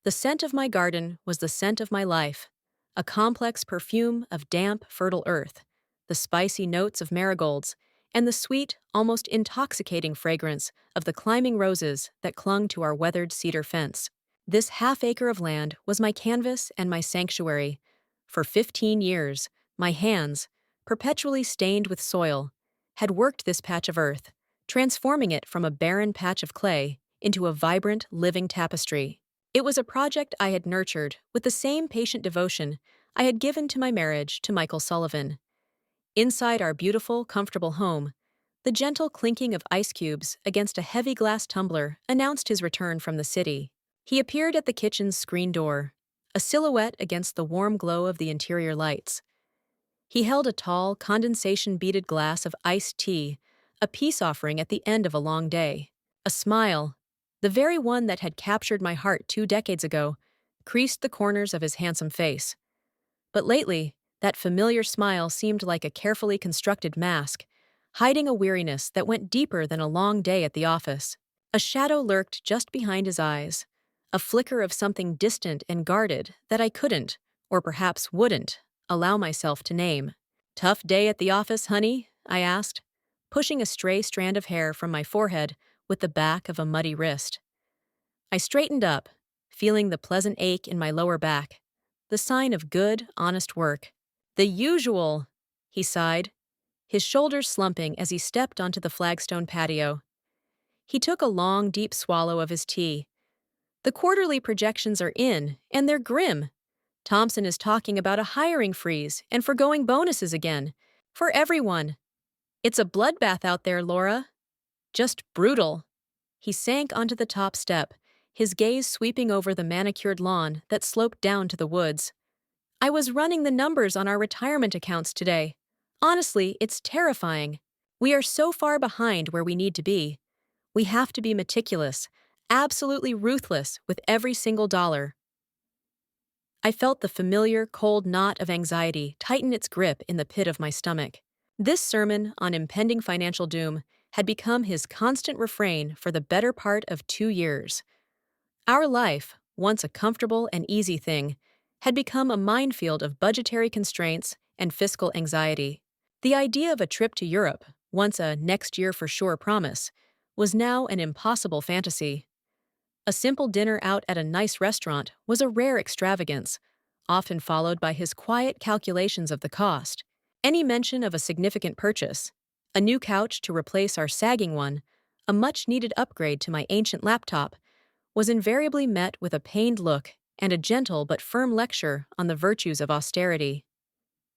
The scent of my garden was the scent of my life, a complex perfume of damp, fertile earth, the spicy notes of marigolds, and the sweet, almost intoxicating fragrance of the climbing roses that clung to our weathered cedar fence. This half-acre of land was my canvas and my sanctuary. For 15 years, my hands, perpetually stained with soil, had worked this patch of earth, transforming it from a barren patch of clay into a vibrant, living tapestry. It was a project I had nurtured with the same patient devotion I had given to my marriage to Michael Sullivan. Inside our beautiful, comfortable home, the gentle clinking of ice cubes against a heavy glass tumbler announced his return from the city. He appeared at the kitchen's screen door, a silhouette against the warm glow of the interior lights. He held a tall, condensation-beaded glass of iced tea, a peace offering at the end of a long day. A smile, the very one that had captured my heart 2 decades ago, creased the corners of his handsome face. But lately, that familiar smile seemed like a carefully constructed mask, hiding a weariness that went deeper than a long day at the office. A shadow lurked just behind his eyes, a flicker of something distant and guarded that I couldn't, or perhaps wouldn't, allow myself to name. "Tough day at the office, honey?" I asked, pushing a stray strand of hair from my forehead with the back of a muddy wrist. I straightened up, feeling the pleasant ache in my lower back, the sign of good, honest work. "The usual," he sighed, his shoulders slumping as he stepped onto the flagstone patio. He took a long, deep swallow of his tea. "The quarterly projections are in, and they're grim. Thompson is talking about a hiring freeze and foregoing bonuses again. For everyone. It's a bloodbath out there, Laura. Just brutal." He sank onto the top step, his gaze sweeping over the manicured lawn that sloped down to the woods. "I was running the numbers on our retirement accounts today. Honestly, it's terrifying. We are so far behind where we need to be. We have to be meticulous, absolutely ruthless with every single dollar." I felt the familiar, cold knot of anxiety tighten its grip in the pit of my stomach. This sermon on impending financial doom had become his constant refrain for the better part of 2 years. Our life, once a comfortable and easy thing, had become a minefield of budgetary constraints and fiscal anxiety. The idea of a trip to Europe, once a next year for sure promise, was now an impossible fantasy. A simple dinner out at a nice restaurant was a rare extravagance, often followed by his quiet calculations of the cost. Any mention of a significant purchase, a new couch to replace our sagging one, a much-needed upgrade to my ancient laptop, was invariably met with a pained look and a gentle but firm lecture on the virtues of austerity.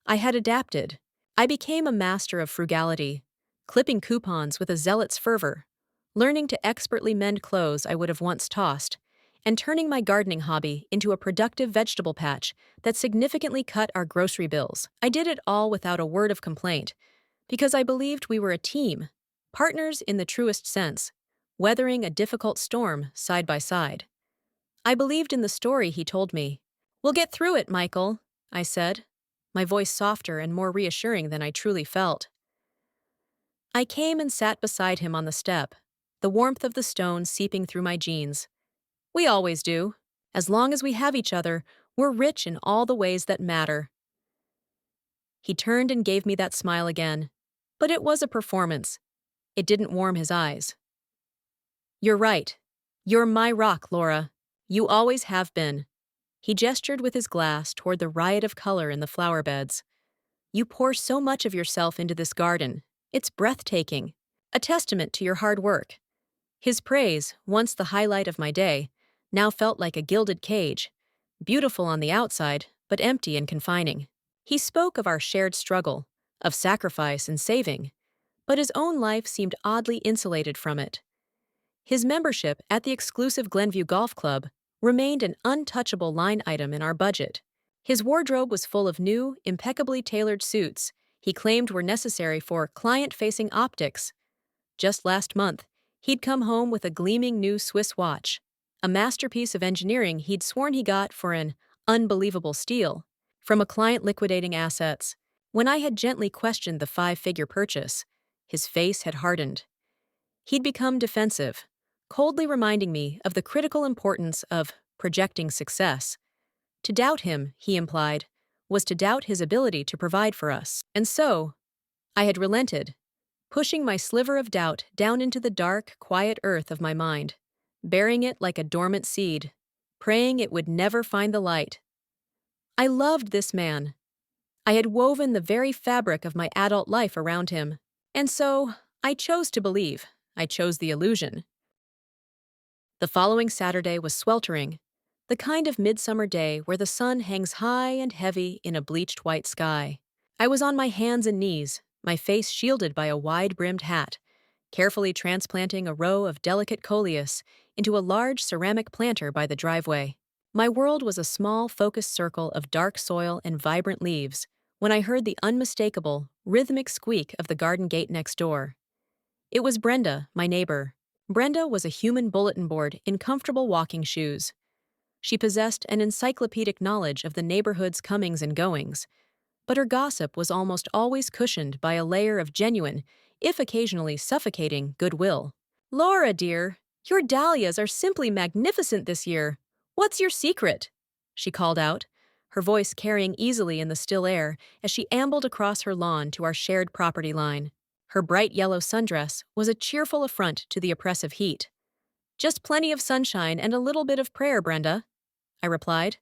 I had adapted. I became a master of frugality, clipping coupons with a zealot's fervor, learning to expertly mend clothes I would have once tossed, and turning my gardening hobby into a productive vegetable patch that significantly cut our grocery bills. I did it all without a word of complaint, because I believed we were a team, partners in the truest sense, weathering a difficult storm side by side. I believed in the story he told me. "We'll get through it, Michael," I said, my voice softer and more reassuring than I truly felt. I came and sat beside him on the step, the warmth of the stone seeping through my jeans. "We always do. As long as we have each other, we're rich in all the ways that matter." He turned and gave me that smile again, but it was a performance. It didn't warm his eyes. "You're right. You're my rock, Laura. You always have been." He gestured with his glass toward the riot of color in the flower beds. "You pour so much of yourself into this garden. It's breathtaking, a testament to your hard work." His praise, once the highlight of my day, now felt like a gilded cage, beautiful on the outside, but empty and confining. He spoke of our shared struggle, of sacrifice and saving, but his own life seemed oddly insulated from it. His membership at the exclusive Glenview Golf Club remained an untouchable line item in our budget. His wardrobe was full of new, impeccably tailored suits he claimed were necessary for client-facing optics. Just last month, he'd come home with a gleaming new Swiss watch, a masterpiece of engineering he'd sworn he got for an unbelievable steal from a client liquidating assets. When I had gently questioned the 5-figure purchase, his face had hardened. He'd become defensive, coldly reminding me of the critical importance of projecting success. To doubt him, he implied, was to doubt his ability to provide for us. And so, I had relented, pushing my sliver of doubt down into the dark, quiet earth of my mind, burying it like a dormant seed, praying it would never find the light. I loved this man. I had woven the very fabric of my adult life around him. And so, I chose to believe. I chose the illusion. The following Saturday was sweltering, the kind of midsummer day where the sun hangs high and heavy in a bleached white sky. I was on my hands and knees, my face shielded by a wide-brimmed hat, carefully transplanting a row of delicate coleus into a large ceramic planter by the driveway. My world was a small, focused circle of dark soil and vibrant leaves when I heard the unmistakable, rhythmic squeak of the garden gate next door. It was Brenda, my neighbor. Brenda was a human bulletin board in comfortable walking shoes. She possessed an encyclopedic knowledge of the neighborhood's comings and goings, but her gossip was almost always cushioned by a layer of genuine, if occasionally suffocating, goodwill. "Laura, dear, your dahlias are simply magnificent this year. What's your secret?" she called out, her voice carrying easily in the still air as she ambled across her lawn to our shared property line. Her bright yellow sundress was a cheerful affront to the oppressive heat. "Just plenty of sunshine and a little bit of prayer, Brenda," I replied,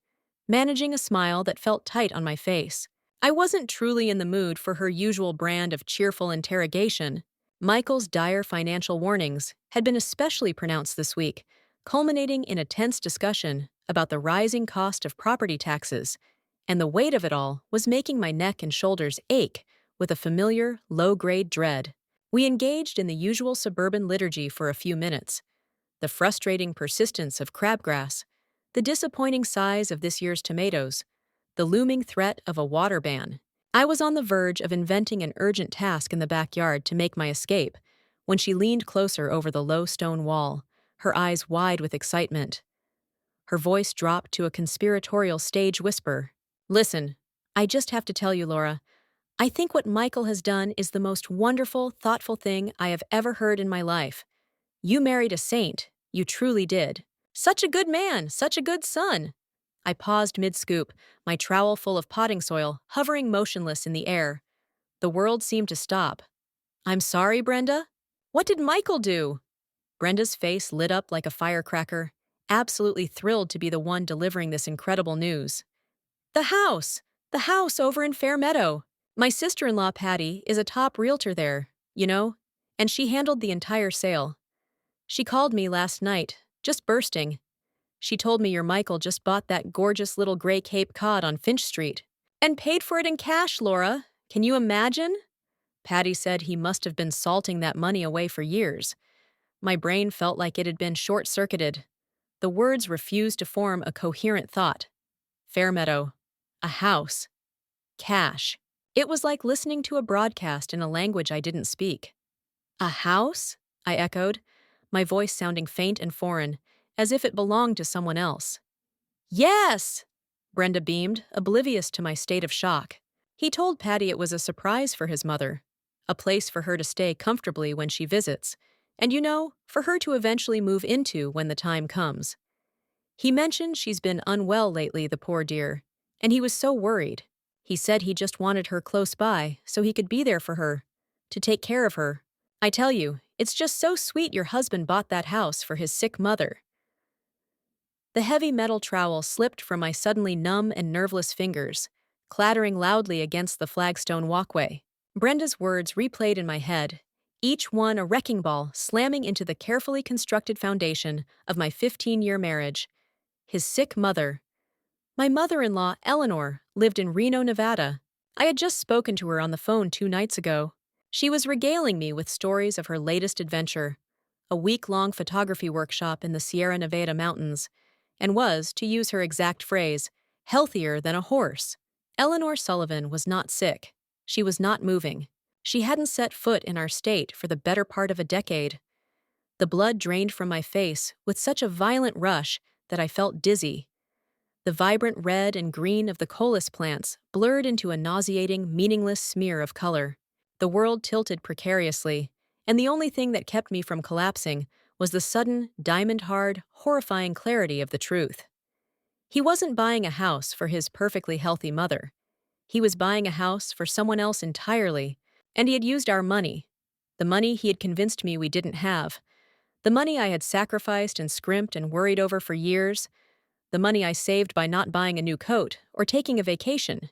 managing a smile that felt tight on my face. I wasn't truly in the mood for her usual brand of cheerful interrogation. Michael's dire financial warnings had been especially pronounced this week, culminating in a tense discussion about the rising cost of property taxes, and the weight of it all was making my neck and shoulders ache with a familiar, low-grade dread. We engaged in the usual suburban liturgy for a few minutes. The frustrating persistence of crabgrass, the disappointing size of this year's tomatoes, the looming threat of a water ban. I was on the verge of inventing an urgent task in the backyard to make my escape when she leaned closer over the low stone wall, her eyes wide with excitement. Her voice dropped to a conspiratorial stage whisper. "Listen, I just have to tell you, Laura, I think what Michael has done is the most wonderful, thoughtful thing I have ever heard in my life. You married a saint, you truly did. Such a good man, such a good son." I paused mid-scoop, my trowel full of potting soil hovering motionless in the air. The world seemed to stop. "I'm sorry, Brenda? What did Michael do?" Brenda's face lit up like a firecracker, absolutely thrilled to be the one delivering this incredible news. "The house! The house over in Fair Meadow. My sister-in-law, Patty, is a top realtor there, you know, and she handled the entire sale. She called me last night, just bursting. She told me your Michael just bought that gorgeous little gray Cape Cod on Finch Street. And paid for it in cash, Laura. Can you imagine?" Patty said he must have been salting that money away for years. My brain felt like it had been short-circuited. The words refused to form a coherent thought. Fairmeadow. A house. Cash. It was like listening to a broadcast in a language I didn't speak. "A house?" I echoed, my voice sounding faint and foreign, as if it belonged to someone else. "Yes!" Brenda beamed, oblivious to my state of shock. He told Patty it was a surprise for his mother, a place for her to stay comfortably when she visits, and for her to eventually move into when the time comes. He mentioned she's been unwell lately, the poor dear, and he was so worried. He said he just wanted her close by so he could be there for her, to take care of her. I tell you, it's just so sweet your husband bought that house for his sick mother. The heavy metal trowel slipped from my suddenly numb and nerveless fingers, clattering loudly against the flagstone walkway. Brenda's words replayed in my head, each one a wrecking ball slamming into the carefully constructed foundation of my 15-year marriage. His sick mother. My mother-in-law, Eleanor, lived in Reno, Nevada. I had just spoken to her on the phone 2 nights ago. She was regaling me with stories of her latest adventure, a week-long photography workshop in the Sierra Nevada mountains, and was, to use her exact phrase, healthier than a horse. Eleanor Sullivan was not sick. She was not moving. She hadn't set foot in our state for the better part of a decade. The blood drained from my face with such a violent rush that I felt dizzy. The vibrant red and green of the coleus plants blurred into a nauseating, meaningless smear of color. The world tilted precariously, and the only thing that kept me from collapsing was the sudden, diamond-hard, horrifying clarity of the truth. He wasn't buying a house for his perfectly healthy mother. He was buying a house for someone else entirely, and he had used our money. The money he had convinced me we didn't have. The money I had sacrificed and scrimped and worried over for years. The money I saved by not buying a new coat or taking a vacation.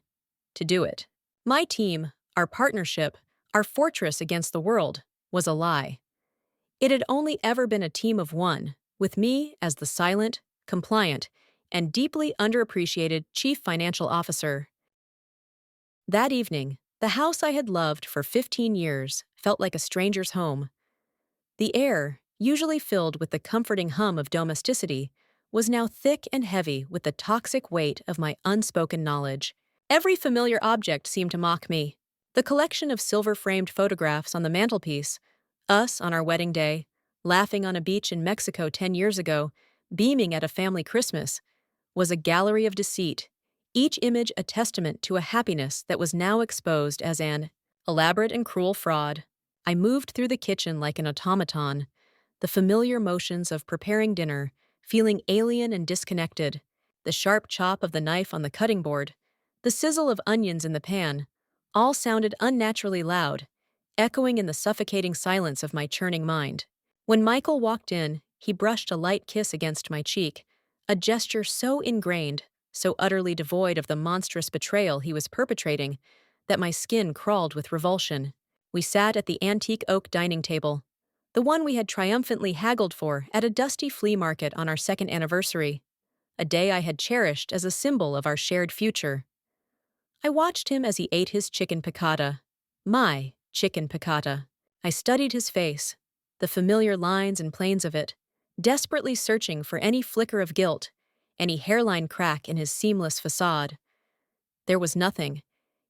To do it. My team, our partnership, our fortress against the world, was a lie. It had only ever been a team of one, with me as the silent, compliant, and deeply underappreciated chief financial officer. That evening, the house I had loved for 15 years felt like a stranger's home. The air, usually filled with the comforting hum of domesticity, was now thick and heavy with the toxic weight of my unspoken knowledge. Every familiar object seemed to mock me. The collection of silver-framed photographs on the mantelpiece, us on our wedding day, laughing on a beach in Mexico 10 years ago, beaming at a family Christmas, was a gallery of deceit, each image a testament to a happiness that was now exposed as an elaborate and cruel fraud. I moved through the kitchen like an automaton, the familiar motions of preparing dinner, feeling alien and disconnected, the sharp chop of the knife on the cutting board, the sizzle of onions in the pan, all sounded unnaturally loud, echoing in the suffocating silence of my churning mind. When Michael walked in, he brushed a light kiss against my cheek, a gesture so ingrained, so utterly devoid of the monstrous betrayal he was perpetrating, that my skin crawled with revulsion. We sat at the antique oak dining table, the one we had triumphantly haggled for at a dusty flea market on our second anniversary, a day I had cherished as a symbol of our shared future. I watched him as he ate his chicken piccata. My chicken piccata. I studied his face, the familiar lines and planes of it, desperately searching for any flicker of guilt, any hairline crack in his seamless facade. There was nothing.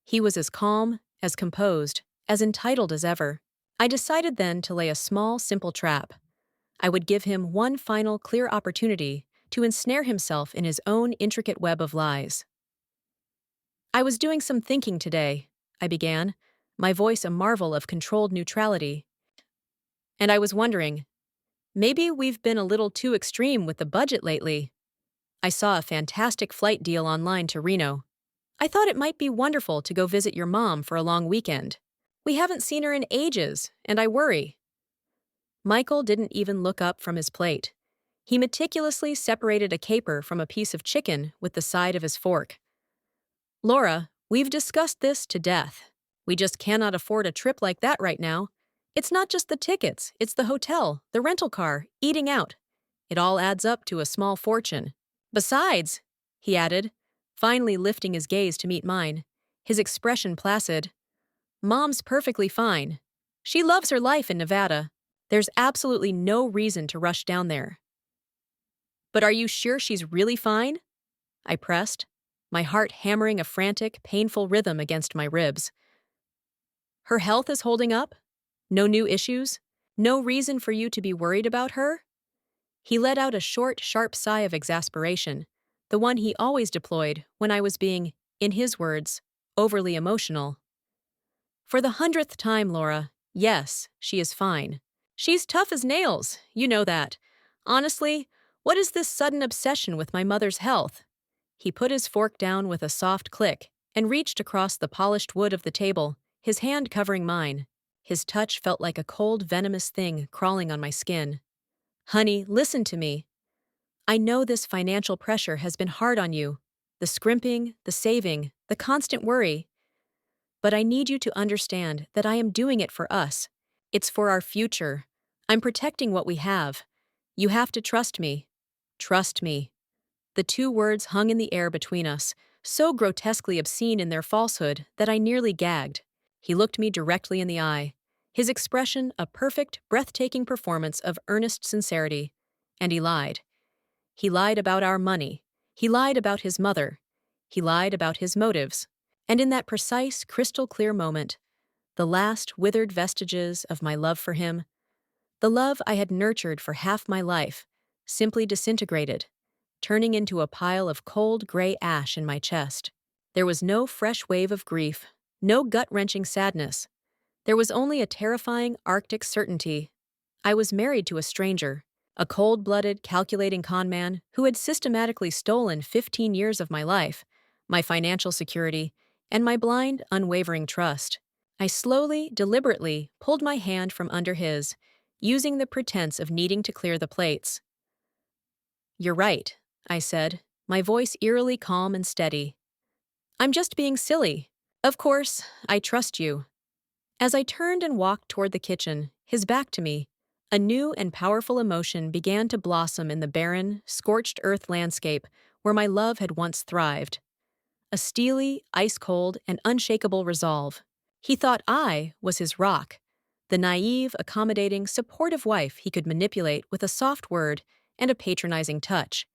He was as calm, as composed, as entitled as ever. I decided then to lay a small, simple trap. I would give him one final clear opportunity to ensnare himself in his own intricate web of lies. I was doing some thinking today, I began, my voice a marvel of controlled neutrality. And I was wondering, maybe we've been a little too extreme with the budget lately. I saw a fantastic flight deal online to Reno. I thought it might be wonderful to go visit your mom for a long weekend. We haven't seen her in ages, and I worry. Michael didn't even look up from his plate. He meticulously separated a caper from a piece of chicken with the side of his fork. Laura, we've discussed this to death. We just cannot afford a trip like that right now. It's not just the tickets, it's the hotel, the rental car, eating out. It all adds up to a small fortune. Besides, he added, finally lifting his gaze to meet mine, his expression placid, Mom's perfectly fine. She loves her life in Nevada. There's absolutely no reason to rush down there. But are you sure she's really fine? I pressed, my heart hammering a frantic, painful rhythm against my ribs. Her health is holding up? No new issues? No reason for you to be worried about her? He let out a short, sharp sigh of exasperation, the one he always deployed when I was being, in his words, overly emotional. For the 100th time, Laura, yes, she is fine. She's tough as nails, you know that. Honestly, what is this sudden obsession with my mother's health? He put his fork down with a soft click and reached across the polished wood of the table, his hand covering mine. His touch felt like a cold, venomous thing crawling on my skin. Honey, listen to me. I know this financial pressure has been hard on you. The scrimping, the saving, the constant worry. But I need you to understand that I am doing it for us. It's for our future. I'm protecting what we have. You have to trust me. Trust me. The two words hung in the air between us, so grotesquely obscene in their falsehood that I nearly gagged. He looked me directly in the eye, his expression a perfect, breathtaking performance of earnest sincerity. And he lied. He lied about our money. He lied about his mother. He lied about his motives. And in that precise, crystal-clear moment, the last withered vestiges of my love for him, the love I had nurtured for half my life, simply disintegrated, turning into a pile of cold gray ash in my chest. There was no fresh wave of grief, no gut-wrenching sadness. There was only a terrifying Arctic certainty. I was married to a stranger, A cold-blooded, calculating conman who had systematically stolen 15 years of my life, my financial security, and my blind, unwavering trust. I slowly, deliberately pulled my hand from under his, using the pretense of needing to clear the plates. "You're right," I said, my voice eerily calm and steady. "I'm just being silly. Of course, I trust you." As I turned and walked toward the kitchen, his back to me, a new and powerful emotion began to blossom in the barren, scorched earth landscape where my love had once thrived. A steely, ice-cold, and unshakable resolve. He thought I was his rock, the naive, accommodating, supportive wife he could manipulate with a soft word and a patronizing touch.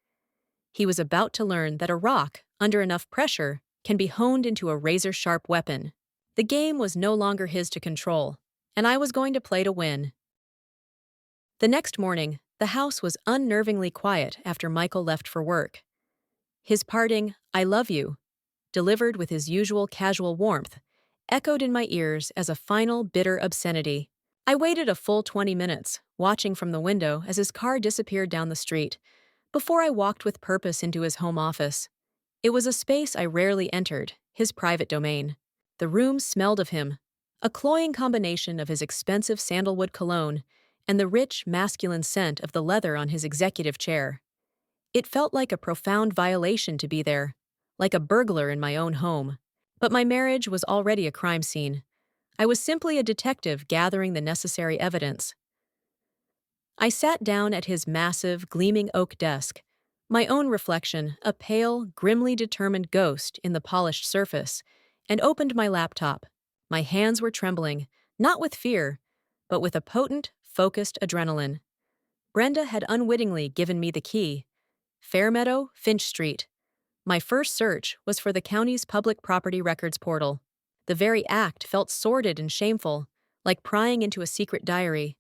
He was about to learn that a rock, under enough pressure, can be honed into a razor-sharp weapon. The game was no longer his to control, and I was going to play to win. The next morning, the house was unnervingly quiet after Michael left for work. His parting, "I love you," delivered with his usual casual warmth, echoed in my ears as a final bitter obscenity. I waited a full 20 minutes, watching from the window as his car disappeared down the street, before I walked with purpose into his home office. It was a space I rarely entered, his private domain. The room smelled of him, a cloying combination of his expensive sandalwood cologne and the rich, masculine scent of the leather on his executive chair. It felt like a profound violation to be there, like a burglar in my own home. But my marriage was already a crime scene. I was simply a detective gathering the necessary evidence. I sat down at his massive, gleaming oak desk, my own reflection a pale, grimly determined ghost in the polished surface, and opened my laptop. My hands were trembling, not with fear, but with a potent, focused adrenaline. Brenda had unwittingly given me the key. Fairmeadow, Finch Street. My first search was for the county's public property records portal. The very act felt sordid and shameful, like prying into a secret diary.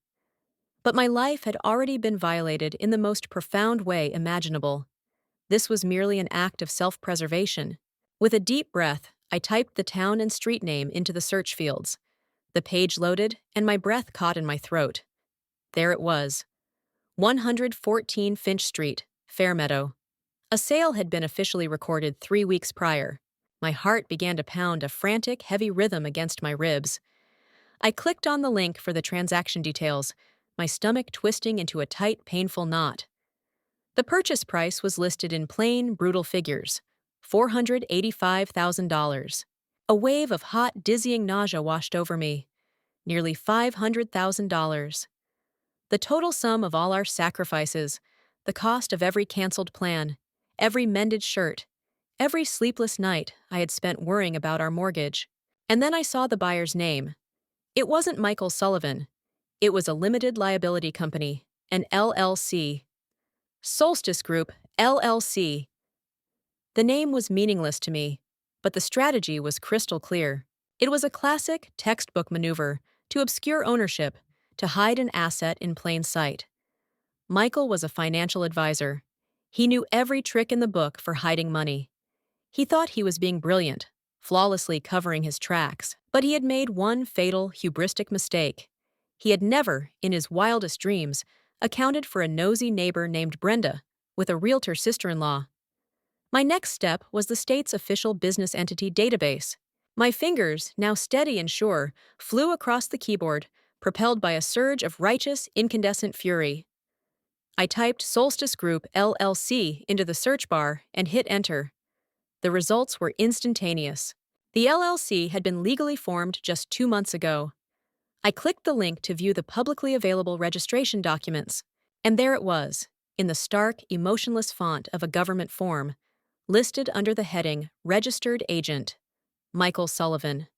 But my life had already been violated in the most profound way imaginable. This was merely an act of self-preservation. With a deep breath, I typed the town and street name into the search fields. The page loaded, and my breath caught in my throat. There it was. 114 Finch Street, Fairmeadow. A sale had been officially recorded 3 weeks prior. My heart began to pound a frantic, heavy rhythm against my ribs. I clicked on the link for the transaction details, my stomach twisting into a tight, painful knot. The purchase price was listed in plain, brutal figures: $485,000. A wave of hot, dizzying nausea washed over me. Nearly $500,000. The total sum of all our sacrifices, the cost of every canceled plan, every mended shirt, every sleepless night I had spent worrying about our mortgage. And then I saw the buyer's name. It wasn't Michael Sullivan. It was a limited liability company, an LLC. Solstice Group, LLC. The name was meaningless to me, but the strategy was crystal clear. It was a classic textbook maneuver to obscure ownership, to hide an asset in plain sight. Michael was a financial advisor. He knew every trick in the book for hiding money. He thought he was being brilliant, flawlessly covering his tracks, but he had made one fatal, hubristic mistake. He had never, in his wildest dreams, accounted for a nosy neighbor named Brenda, with a realtor sister-in-law. My next step was the state's official business entity database. My fingers, now steady and sure, flew across the keyboard, propelled by a surge of righteous, incandescent fury. I typed Solstice Group LLC into the search bar and hit enter. The results were instantaneous. The LLC had been legally formed just 2 months ago. I clicked the link to view the publicly available registration documents, and there it was, in the stark, emotionless font of a government form, listed under the heading Registered Agent, Michael Sullivan.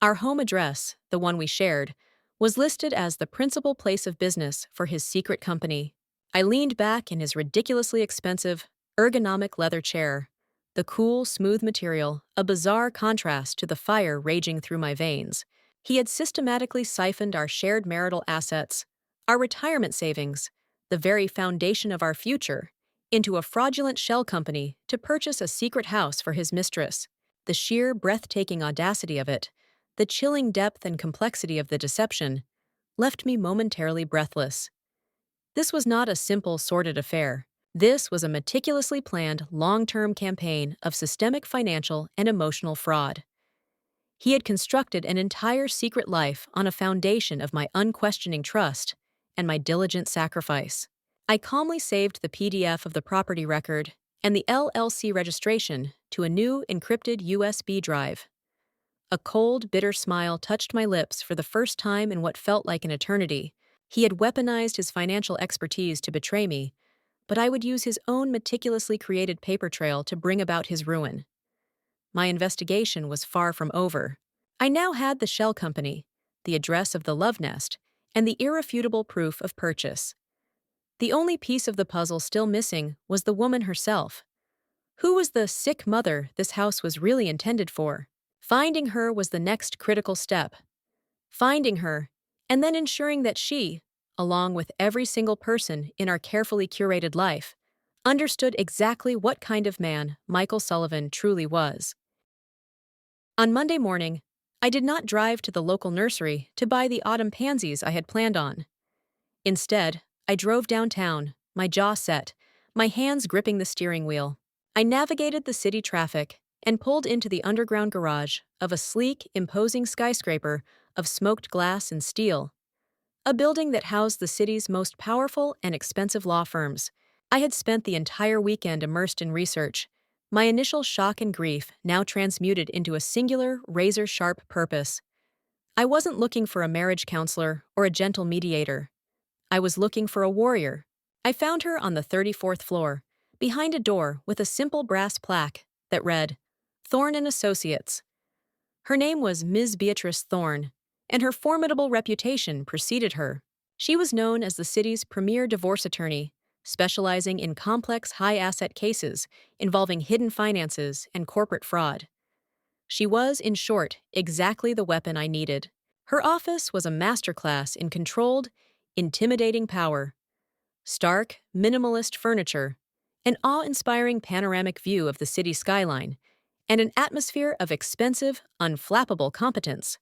Our home address, the one we shared, was listed as the principal place of business for his secret company. I leaned back in his ridiculously expensive, ergonomic leather chair, the cool, smooth material a bizarre contrast to the fire raging through my veins. He had systematically siphoned our shared marital assets, our retirement savings, the very foundation of our future, into a fraudulent shell company to purchase a secret house for his mistress. The sheer, breathtaking audacity of it, the chilling depth and complexity of the deception, left me momentarily breathless. This was not a simple, sordid affair. This was a meticulously planned, long-term campaign of systemic financial and emotional fraud. He had constructed an entire secret life on a foundation of my unquestioning trust and my diligent sacrifice. I calmly saved the PDF of the property record and the LLC registration to a new encrypted USB drive. A cold, bitter smile touched my lips for the first time in what felt like an eternity. He had weaponized his financial expertise to betray me, but I would use his own meticulously created paper trail to bring about his ruin. My investigation was far from over. I now had the shell company, the address of the love nest, and the irrefutable proof of purchase. The only piece of the puzzle still missing was the woman herself. Who was the sick mother this house was really intended for? Finding her was the next critical step. Finding her, and then ensuring that she, along with every single person in our carefully curated life, understood exactly what kind of man Michael Sullivan truly was. On Monday morning, I did not drive to the local nursery to buy the autumn pansies I had planned on. Instead, I drove downtown, my jaw set, my hands gripping the steering wheel. I navigated the city traffic and pulled into the underground garage of a sleek, imposing skyscraper of smoked glass and steel, a building that housed the city's most powerful and expensive law firms. I had spent the entire weekend immersed in research, my initial shock and grief now transmuted into a singular, razor-sharp purpose. I wasn't looking for a marriage counselor or a gentle mediator. I was looking for a warrior. I found her on the 34th floor, behind a door with a simple brass plaque that read, Thorne and Associates. Her name was Ms. Beatrice Thorne, and her formidable reputation preceded her. She was known as the city's premier divorce attorney, specializing in complex high-asset cases involving hidden finances and corporate fraud. She was, in short, exactly the weapon I needed. Her office was a masterclass in controlled, intimidating power. Stark, minimalist furniture, an awe-inspiring panoramic view of the city skyline, and an atmosphere of expensive, unflappable competence.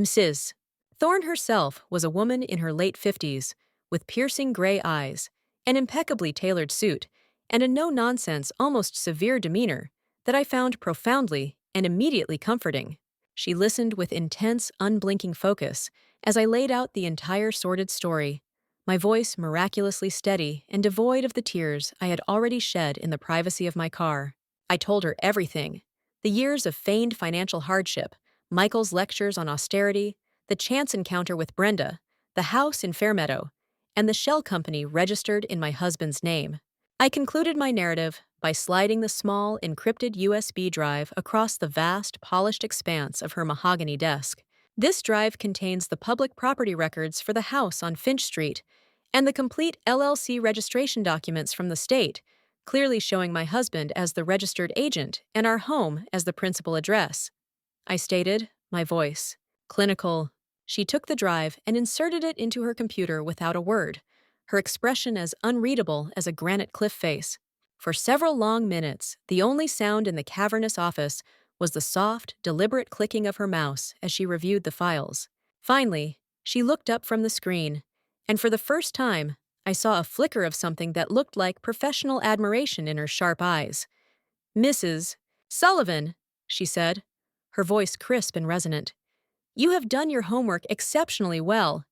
Mrs. Thorne herself was a woman in her late 50s, with piercing gray eyes, an impeccably tailored suit, and a no-nonsense, almost severe demeanor that I found profoundly and immediately comforting. She listened with intense, unblinking focus as I laid out the entire sordid story, my voice miraculously steady and devoid of the tears I had already shed in the privacy of my car. I told her everything: the years of feigned financial hardship, Michael's lectures on austerity, the chance encounter with Brenda, the house in Fairmeadow, and the shell company registered in my husband's name. I concluded my narrative by sliding the small, encrypted USB drive across the vast, polished expanse of her mahogany desk. This drive contains the public property records for the house on Finch Street and the complete LLC registration documents from the state, clearly showing my husband as the registered agent and our home as the principal address. I stated, my voice clinical. She took the drive and inserted it into her computer without a word, her expression as unreadable as a granite cliff face. For several long minutes, the only sound in the cavernous office was the soft, deliberate clicking of her mouse as she reviewed the files. Finally, she looked up from the screen, and for the first time, I saw a flicker of something that looked like professional admiration in her sharp eyes. Mrs. Sullivan, she said, her voice crisp and resonant. You have done your homework exceptionally well.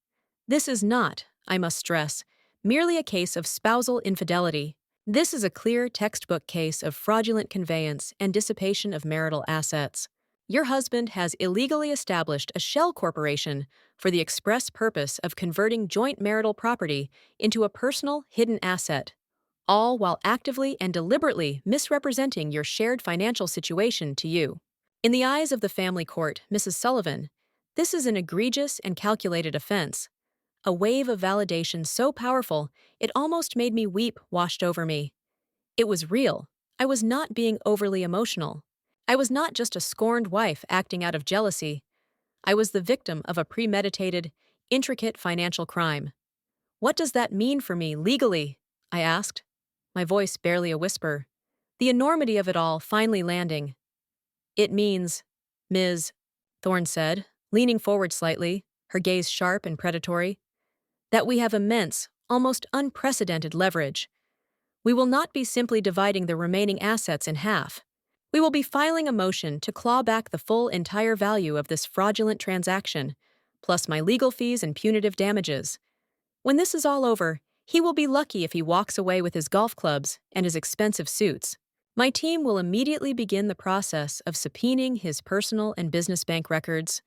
This is not, I must stress, merely a case of spousal infidelity. This is a clear textbook case of fraudulent conveyance and dissipation of marital assets. Your husband has illegally established a shell corporation for the express purpose of converting joint marital property into a personal hidden asset, all while actively and deliberately misrepresenting your shared financial situation to you. In the eyes of the family court, Mrs. Sullivan, this is an egregious and calculated offense. A wave of validation so powerful it almost made me weep washed over me. It was real. I was not being overly emotional. I was not just a scorned wife acting out of jealousy. I was the victim of a premeditated, intricate financial crime. What does that mean for me legally? I asked, my voice barely a whisper, the enormity of it all finally landing. It means, Ms. Thorne said, leaning forward slightly, her gaze sharp and predatory, that we have immense, almost unprecedented leverage. We will not be simply dividing the remaining assets in half. We will be filing a motion to claw back the full entire value of this fraudulent transaction, plus my legal fees and punitive damages. When this is all over, he will be lucky if he walks away with his golf clubs and his expensive suits. My team will immediately begin the process of subpoenaing his personal and business bank records,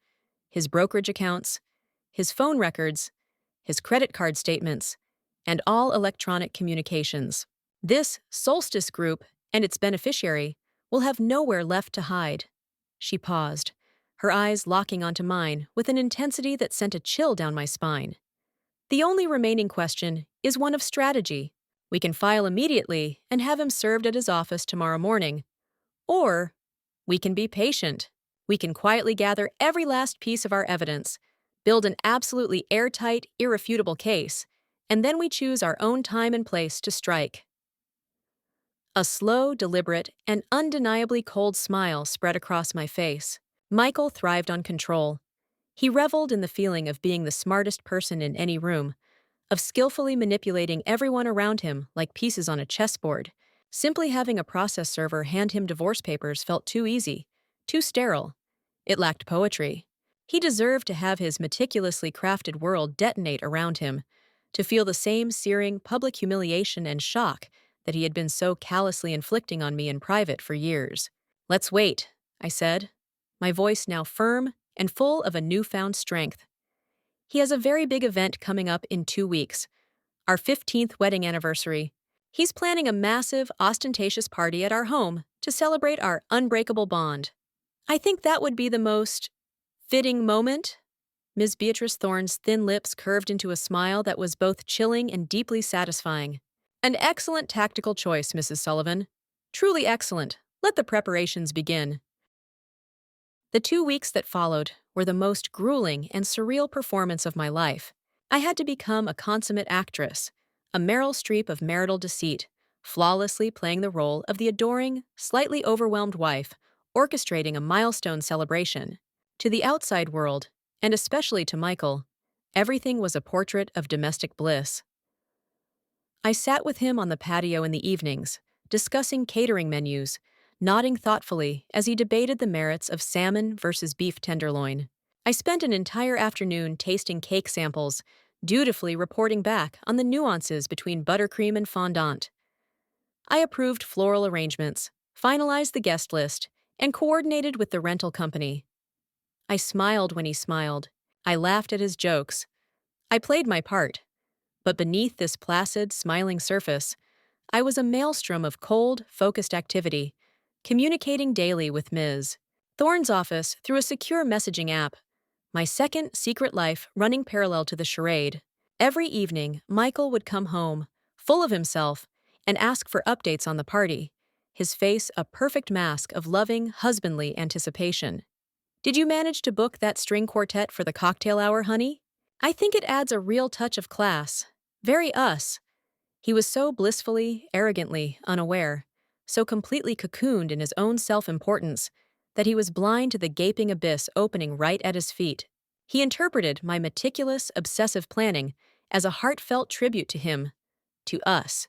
his brokerage accounts, his phone records, his credit card statements, and all electronic communications. This Solstice Group and its beneficiary will have nowhere left to hide. She paused, her eyes locking onto mine with an intensity that sent a chill down my spine. The only remaining question is one of strategy. We can file immediately and have him served at his office tomorrow morning. Or we can be patient. We can quietly gather every last piece of our evidence, build an absolutely airtight, irrefutable case, and then we choose our own time and place to strike. A slow, deliberate, and undeniably cold smile spread across my face. Michael thrived on control. He reveled in the feeling of being the smartest person in any room, of skillfully manipulating everyone around him like pieces on a chessboard. Simply having a process server hand him divorce papers felt too easy, too sterile. It lacked poetry. He deserved to have his meticulously crafted world detonate around him, to feel the same searing public humiliation and shock that he had been so callously inflicting on me in private for years. "Let's wait," I said, my voice now firm and full of a newfound strength. "He has a very big event coming up in 2 weeks, our 15th wedding anniversary. He's planning a massive, ostentatious party at our home to celebrate our unbreakable bond. I think that would be the most fitting moment." Ms. Beatrice Thorne's thin lips curved into a smile that was both chilling and deeply satisfying. "An excellent tactical choice, Mrs. Sullivan. Truly excellent. Let the preparations begin." The 2 weeks that followed were the most grueling and surreal performance of my life. I had to become a consummate actress, a Meryl Streep of marital deceit, flawlessly playing the role of the adoring, slightly overwhelmed wife, orchestrating a milestone celebration. To the outside world, and especially to Michael, everything was a portrait of domestic bliss. I sat with him on the patio in the evenings, discussing catering menus, nodding thoughtfully as he debated the merits of salmon versus beef tenderloin. I spent an entire afternoon tasting cake samples, dutifully reporting back on the nuances between buttercream and fondant. I approved floral arrangements, finalized the guest list, and coordinated with the rental company. I smiled when he smiled. I laughed at his jokes. I played my part. But beneath this placid, smiling surface, I was a maelstrom of cold, focused activity, communicating daily with Ms. Thorne's office through a secure messaging app, my second secret life running parallel to the charade. Every evening, Michael would come home, full of himself, and ask for updates on the party, his face a perfect mask of loving, husbandly anticipation. "Did you manage to book that string quartet for the cocktail hour, honey? I think it adds a real touch of class. Very us." He was so blissfully, arrogantly unaware, so completely cocooned in his own self-importance, that he was blind to the gaping abyss opening right at his feet. He interpreted my meticulous, obsessive planning as a heartfelt tribute to him, to us.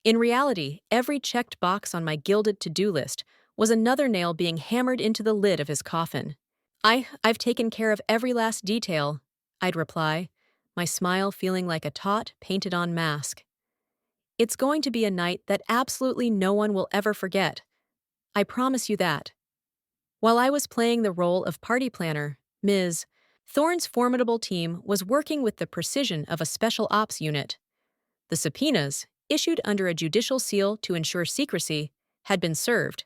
In reality, every checked box on my gilded to-do list was another nail being hammered into the lid of his coffin. I've taken care of every last detail," I'd reply, my smile feeling like a taut, painted-on mask. "It's going to be a night that absolutely no one will ever forget. I promise you that." While I was playing the role of party planner, Ms. Thorne's formidable team was working with the precision of a special ops unit. The subpoenas, issued under a judicial seal to ensure secrecy, had been served,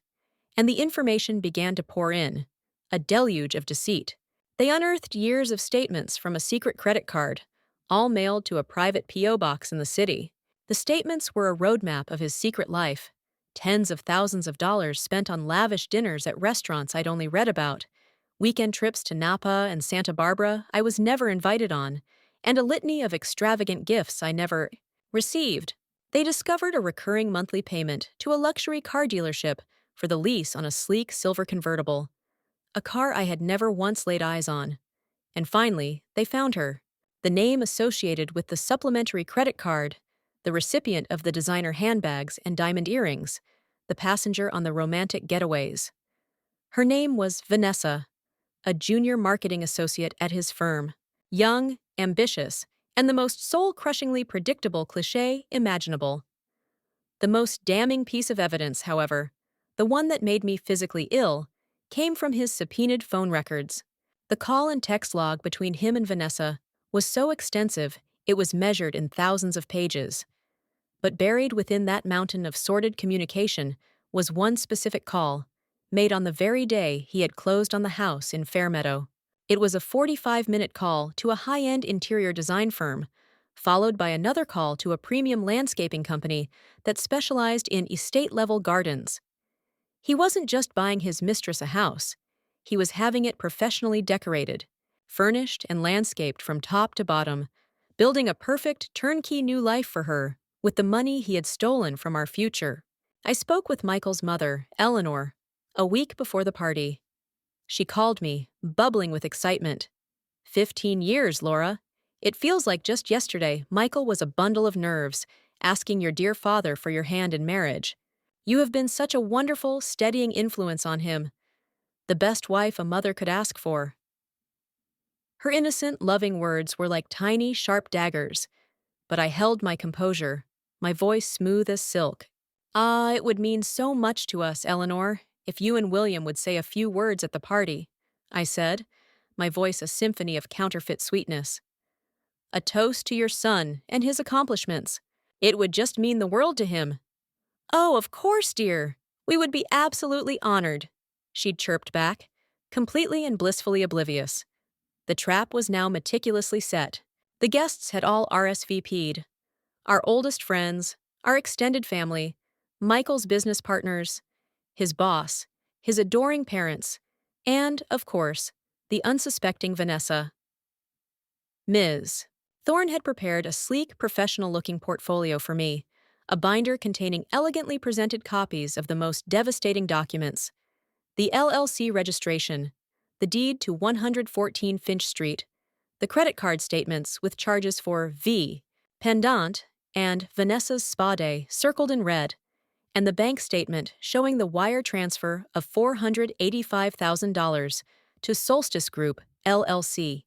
and the information began to pour in, a deluge of deceit. They unearthed years of statements from a secret credit card, all mailed to a private P.O. box in the city. The statements were a roadmap of his secret life, tens of thousands of dollars spent on lavish dinners at restaurants I'd only read about, weekend trips to Napa and Santa Barbara I was never invited on, and a litany of extravagant gifts I never received. They discovered a recurring monthly payment to a luxury car dealership for the lease on a sleek silver convertible, a car I had never once laid eyes on. And finally, they found her. The name associated with the supplementary credit card, the recipient of the designer handbags and diamond earrings, the passenger on the romantic getaways. Her name was Vanessa, a junior marketing associate at his firm. Young, ambitious, and the most soul-crushingly predictable cliché imaginable. The most damning piece of evidence, however, the one that made me physically ill, came from his subpoenaed phone records. The call and text log between him and Vanessa was so extensive it was measured in thousands of pages. But buried within that mountain of sordid communication was one specific call, made on the very day he had closed on the house in Fairmeadow. It was a 45-minute call to a high-end interior design firm, followed by another call to a premium landscaping company that specialized in estate-level gardens. He wasn't just buying his mistress a house. He was having it professionally decorated, furnished and landscaped from top to bottom, building a perfect turnkey new life for her with the money he had stolen from our future. I spoke with Michael's mother, Eleanor, a week before the party. She called me, bubbling with excitement. 15 years, Laura. It feels like just yesterday Michael was a bundle of nerves, asking your dear father for your hand in marriage. You have been such a wonderful, steadying influence on him. The best wife a mother could ask for. Her innocent, loving words were like tiny, sharp daggers, but I held my composure, my voice smooth as silk. Ah, it would mean so much to us, Eleanor, if you and William would say a few words at the party, I said, my voice a symphony of counterfeit sweetness. A toast to your son and his accomplishments. It would just mean the world to him. Oh, of course, dear. We would be absolutely honored, she'd chirped back, completely and blissfully oblivious. The trap was now meticulously set. The guests had all RSVP'd. Our oldest friends, our extended family, Michael's business partners, his boss, his adoring parents, and, of course, the unsuspecting Vanessa. Ms. Thorne had prepared a sleek, professional-looking portfolio for me, a binder containing elegantly presented copies of the most devastating documents: the LLC registration, the deed to 114 Finch Street, the credit card statements with charges for V, Pendant, and Vanessa's spa day circled in red, and the bank statement showing the wire transfer of $485,000 to Solstice Group, LLC.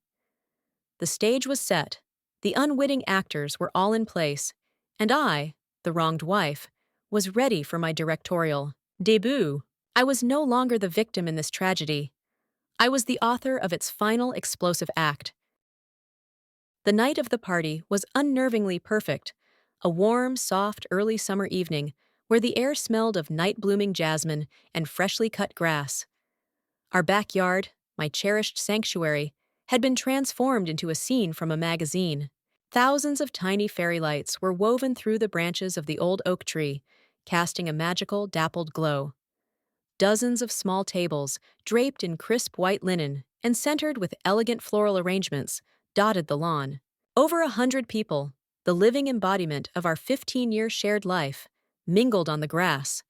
The stage was set, the unwitting actors were all in place, and I, the wronged wife, was ready for my directorial debut. I was no longer the victim in this tragedy. I was the author of its final explosive act. The night of the party was unnervingly perfect, a warm, soft, early summer evening where the air smelled of night-blooming jasmine and freshly cut grass. Our backyard, my cherished sanctuary, had been transformed into a scene from a magazine. Thousands of tiny fairy lights were woven through the branches of the old oak tree, casting a magical, dappled glow. Dozens of small tables, draped in crisp white linen and centered with elegant floral arrangements, dotted the lawn. Over 100 people, the living embodiment of our 15-year shared life, mingled on the grass,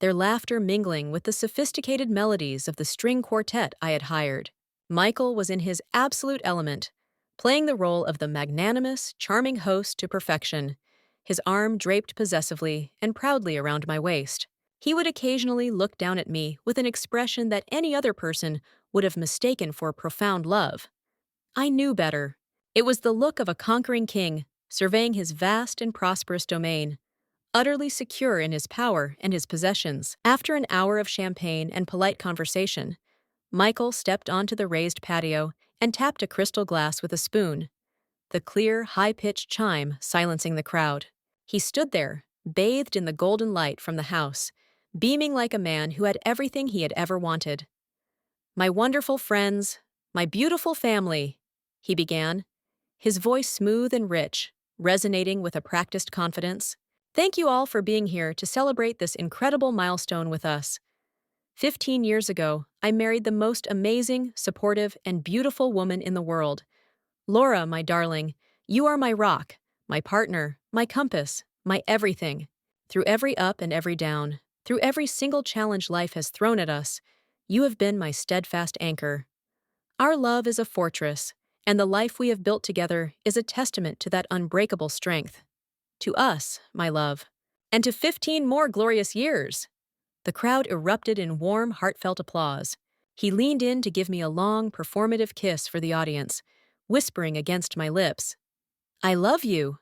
their laughter mingling with the sophisticated melodies of the string quartet I had hired. Michael was in his absolute element, playing the role of the magnanimous, charming host to perfection, his arm draped possessively and proudly around my waist. He would occasionally look down at me with an expression that any other person would have mistaken for profound love. I knew better. It was the look of a conquering king, surveying his vast and prosperous domain, utterly secure in his power and his possessions. After an hour of champagne and polite conversation, Michael stepped onto the raised patio and tapped a crystal glass with a spoon, the clear, high-pitched chime silencing the crowd. He stood there, bathed in the golden light from the house, beaming like a man who had everything he had ever wanted. "My wonderful friends, my beautiful family," he began, his voice smooth and rich, resonating with a practiced confidence. "Thank you all for being here to celebrate this incredible milestone with us. 15 years ago, I married the most amazing, supportive, and beautiful woman in the world. Laura, my darling, you are my rock, my partner, my compass, my everything. Through every up and every down, through every single challenge life has thrown at us, you have been my steadfast anchor. Our love is a fortress, And the life we have built together is a testament to that unbreakable strength. To us, my love. And to 15 more glorious years. The crowd erupted in warm, heartfelt applause. He leaned in to give me a long, performative kiss for the audience, whispering against my lips, "I love you."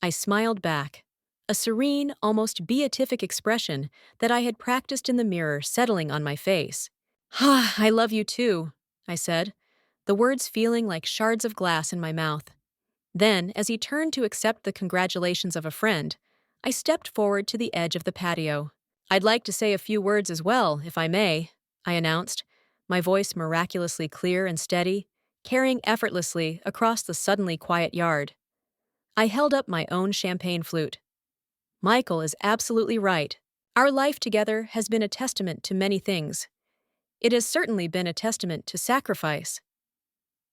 I smiled back, a serene, almost beatific expression that I had practiced in the mirror settling on my face. "Ah, I love you too," I said, the words feeling like shards of glass in my mouth. Then, as he turned to accept the congratulations of a friend, I stepped forward to the edge of the patio. "I'd like to say a few words as well, if I may," I announced, my voice miraculously clear and steady, carrying effortlessly across the suddenly quiet yard. I held up my own champagne flute. "Michael is absolutely right. Our life together has been a testament to many things. It has certainly been a testament to sacrifice."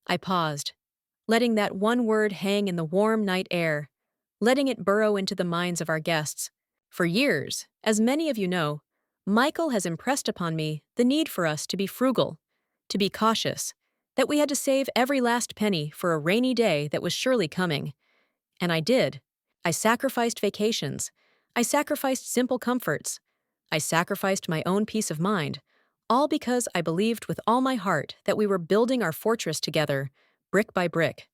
I paused, letting that one word hang in the warm night air, letting it burrow into the minds of our guests. For years, as many of you know, Michael has impressed upon me the need for us to be frugal, to be cautious, that we had to save every last penny for a rainy day that was surely coming. And I did. I sacrificed vacations. I sacrificed simple comforts. I sacrificed my own peace of mind, all because I believed with all my heart that we were building our fortress together, brick by brick.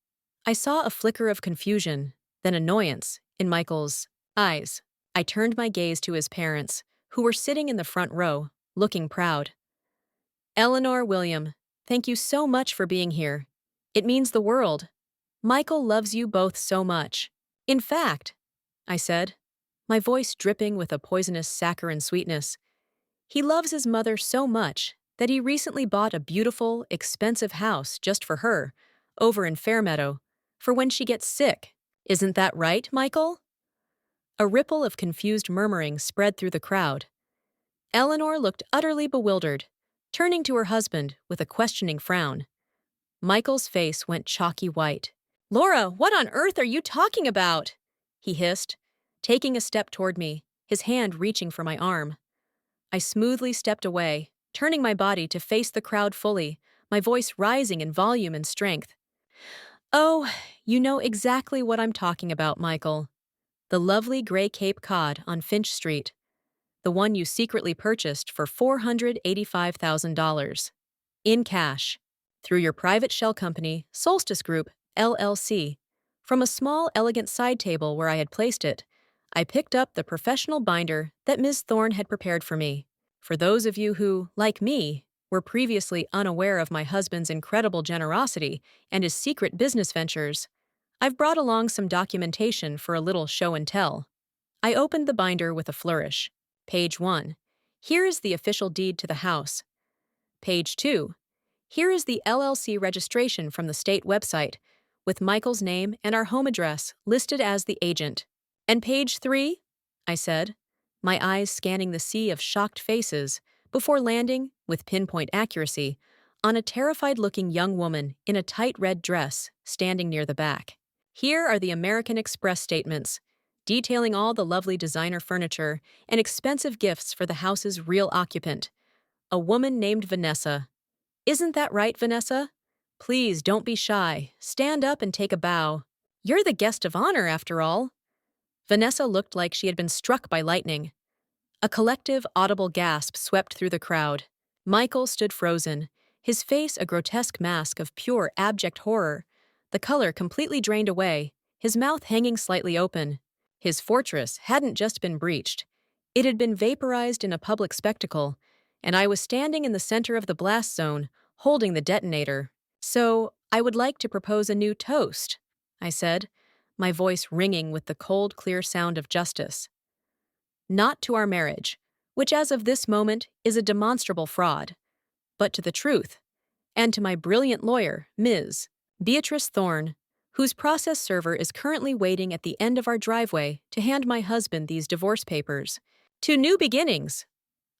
I saw a flicker of confusion, then annoyance, in Michael's eyes. I turned my gaze to his parents, who were sitting in the front row, looking proud. "Eleanor, William, thank you so much for being here. It means the world. Michael loves you both so much. In fact," I said, my voice dripping with a poisonous saccharine sweetness, "he loves his mother so much that he recently bought a beautiful, expensive house just for her, over in Fairmeadow, for when she gets sick. Isn't that right, Michael?" A ripple of confused murmuring spread through the crowd. Eleanor looked utterly bewildered, turning to her husband with a questioning frown. Michael's face went chalky white. "Laura, what on earth are you talking about?" he hissed, taking a step toward me, his hand reaching for my arm. I smoothly stepped away, turning my body to face the crowd fully, my voice rising in volume and strength. "Oh, you know exactly what I'm talking about, Michael. The lovely gray Cape Cod on Finch Street. The one you secretly purchased for $485,000. In cash. Through your private shell company, Solstice Group, LLC. From a small, elegant side table where I had placed it, I picked up the professional binder that Ms. Thorne had prepared for me. For those of you who, like me, were previously unaware of my husband's incredible generosity and his secret business ventures, I've brought along some documentation for a little show and tell." I opened the binder with a flourish. Page 1. Here is the official deed to the house. Page 2. Here is the LLC registration from the state website, with Michael's name and our home address listed as the agent. "And page 3? I said, my eyes scanning the sea of shocked faces before landing, with pinpoint accuracy, on a terrified-looking young woman in a tight red dress standing near the back. "Here are the American Express statements, detailing all the lovely designer furniture and expensive gifts for the house's real occupant, a woman named Vanessa. Isn't that right, Vanessa? Please don't be shy. Stand up and take a bow. You're the guest of honor, after all." Vanessa looked like she had been struck by lightning. A collective, audible gasp swept through the crowd. Michael stood frozen, his face a grotesque mask of pure, abject horror, the color completely drained away, his mouth hanging slightly open. His fortress hadn't just been breached. It had been vaporized in a public spectacle, and I was standing in the center of the blast zone, holding the detonator. "So, I would like to propose a new toast," I said, my voice ringing with the cold, clear sound of justice. "Not to our marriage, which as of this moment is a demonstrable fraud, but to the truth, and to my brilliant lawyer, Ms. Beatrice Thorne, whose process server is currently waiting at the end of our driveway to hand my husband these divorce papers. To new beginnings."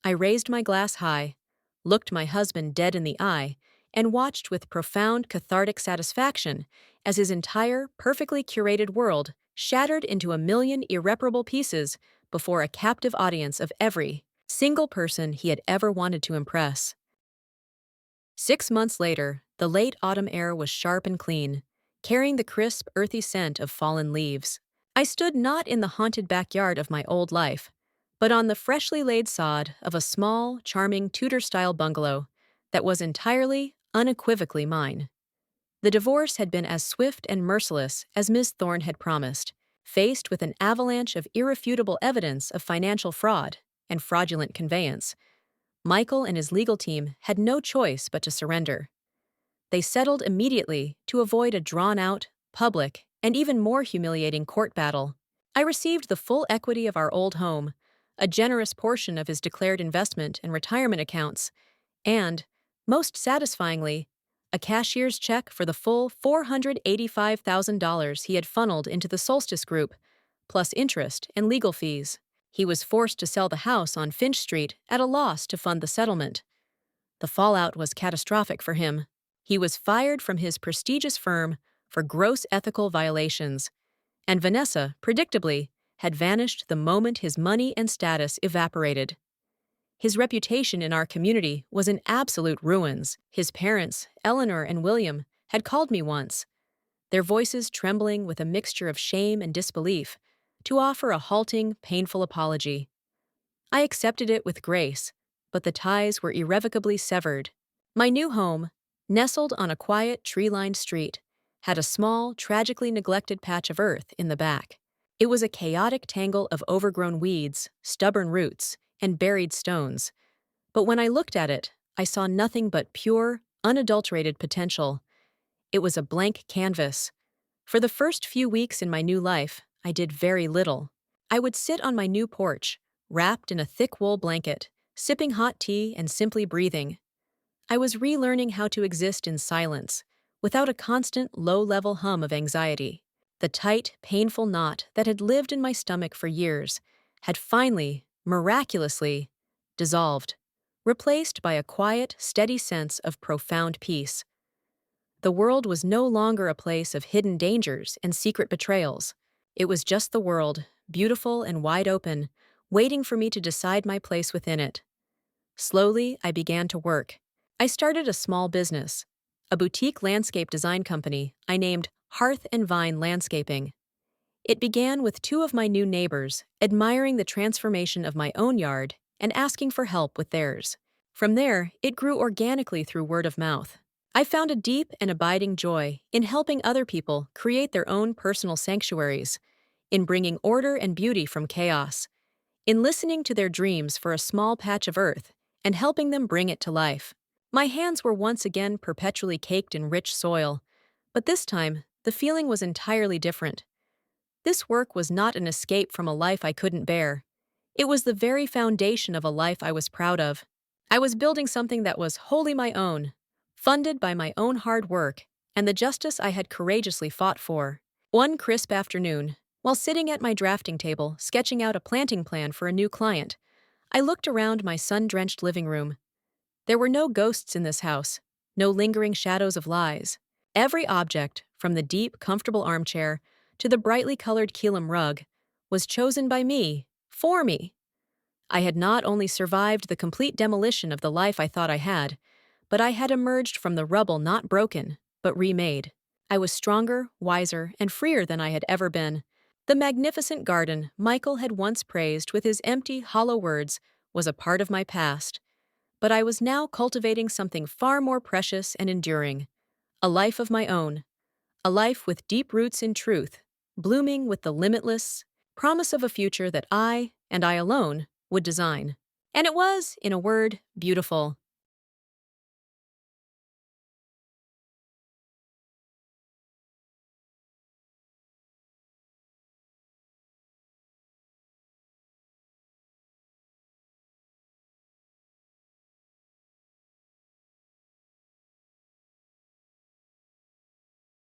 I raised my glass high, looked my husband dead in the eye, and watched with profound cathartic satisfaction as his entire, perfectly curated world shattered into a million irreparable pieces before a captive audience of every single person he had ever wanted to impress. 6 months later, The late autumn air was sharp and clean, carrying the crisp, earthy scent of fallen leaves. I stood not in the haunted backyard of my old life, but on the freshly laid sod of a small, charming Tudor-style bungalow that was entirely, unequivocally mine. The divorce had been as swift and merciless as Miss Thorne had promised. Faced with an avalanche of irrefutable evidence of financial fraud and fraudulent conveyance, Michael and his legal team had no choice but to surrender. They settled immediately to avoid a drawn-out, public, and even more humiliating court battle. I received the full equity of our old home, a generous portion of his declared investment and retirement accounts, and, most satisfyingly, a cashier's check for the full $485,000 he had funneled into the Solstice Group, plus interest and legal fees. He was forced to sell the house on Finch Street at a loss to fund the settlement. The fallout was catastrophic for him. He was fired from his prestigious firm for gross ethical violations, and Vanessa, predictably, had vanished the moment his money and status evaporated. His reputation in our community was in absolute ruins. His parents, Eleanor and William, had called me once, their voices trembling with a mixture of shame and disbelief, to offer a halting, painful apology. I accepted it with grace, but the ties were irrevocably severed. My new home, nestled on a quiet, tree-lined street, had a small, tragically neglected patch of earth in the back. It was a chaotic tangle of overgrown weeds, stubborn roots, and buried stones. But when I looked at it, I saw nothing but pure, unadulterated potential. It was a blank canvas. For the first few weeks in my new life, I did very little. I would sit on my new porch, wrapped in a thick wool blanket, sipping hot tea and simply breathing. I was relearning how to exist in silence, without a constant, low-level hum of anxiety. The tight, painful knot that had lived in my stomach for years had finally, miraculously, dissolved, replaced by a quiet, steady sense of profound peace. The world was no longer a place of hidden dangers and secret betrayals. It was just the world, beautiful and wide open, waiting for me to decide my place within it. Slowly, I began to work. I started a small business, a boutique landscape design company I named Hearth and Vine Landscaping. It began with two of my new neighbors admiring the transformation of my own yard and asking for help with theirs. From there, it grew organically through word of mouth. I found a deep and abiding joy in helping other people create their own personal sanctuaries, in bringing order and beauty from chaos, in listening to their dreams for a small patch of earth and helping them bring it to life. My hands were once again perpetually caked in rich soil, but this time the feeling was entirely different. This work was not an escape from a life I couldn't bear. It was the very foundation of a life I was proud of. I was building something that was wholly my own, funded by my own hard work and the justice I had courageously fought for. One crisp afternoon, while sitting at my drafting table sketching out a planting plan for a new client, I looked around my sun-drenched living room. There were no ghosts in this house, no lingering shadows of lies. Every object, from the deep, comfortable armchair to the brightly colored Kilim rug, was chosen by me, for me. I had not only survived the complete demolition of the life I thought I had, but I had emerged from the rubble not broken, but remade. I was stronger, wiser, and freer than I had ever been. The magnificent garden Michael had once praised with his empty, hollow words was a part of my past, but I was now cultivating something far more precious and enduring, a life of my own, a life with deep roots in truth, blooming with the limitless promise of a future that I, and I alone, would design. And it was, in a word, beautiful.